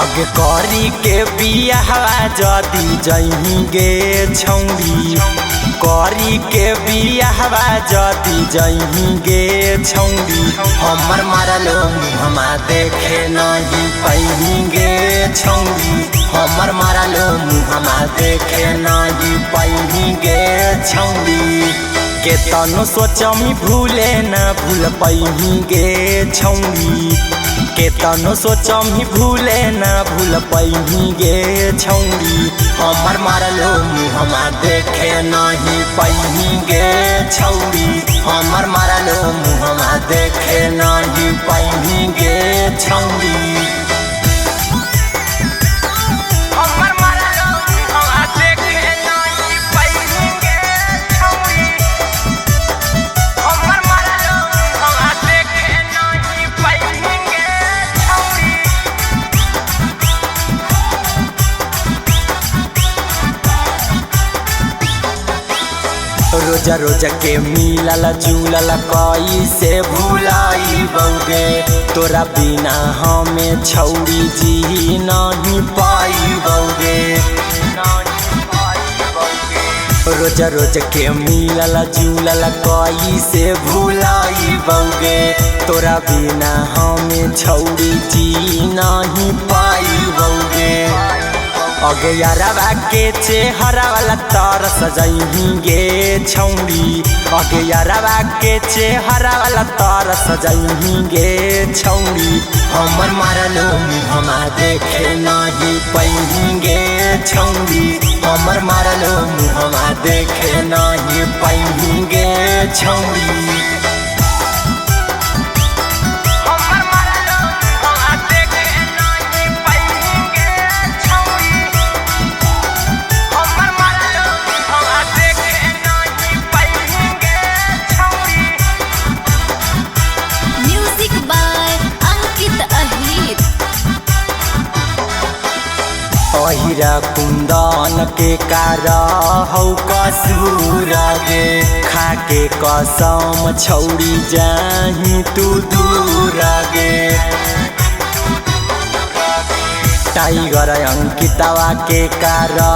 अगे करी के बियाहवा जदी जही गे छौरी, करी के बियाहवा जदी जही गे छौरी। हमर मारलो मुहमा देखे नहीं पैही गे छौरी, हमर मारलो मुहमा देखे नहीं पैही गे छौरी। केतनो सोचमी भूले न भूल पैही गे छौरी, केतनो सोचमी भूले न भूल पैही गे छौरी। हमर मारलो मुहमा देखे नहीं पैही गे छौरी, हमर मारलो मुहमा देखे नहीं पैही गे छौरी। रोजा रोजा के मिलल जुलल कैसे भुलाई बौगे, तोरा बिना हमें छौरी जी नहीं पाई बौगे। रोजा रोजा के मिलल जुलल कैसे भुलाई बौगे, तोरा बिना हमें छौरी जी नहीं पाई बौगे। अगे यारवा के चेहरा वाला तार सजही गे छौरी, अगे यारवा के चेहरा वाला तार सजही गे छौरी। हमर मारलो मुहमा देखे नहीं पैही गे छौरी, हमर मारलो मुहमा देखे नहीं पैही गे छौरी। अहिरा कुंदन के कारा हौ कसूर गे, खाके कसम छौरी जाही तू दूर गे। टाइगर अंकितवा के कारा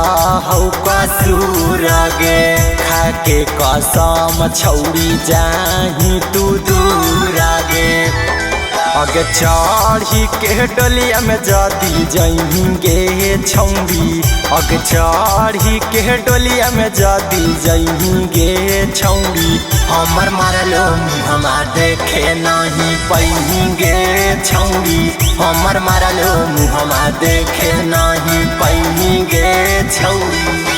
हौ कसूर गे, खाके कसम छौरी जाही तू दूर गे। अगे चढ़ी के डोलिया में जदी जही गे छौरी, अगे चढ़ी के डोलिया में जदी जही गे छौरी। हमर मारलो मुहमा देखे नहीं पैही गे छौरी, हमर मारलो मुहमा देखे नहीं पैही गे छौरी।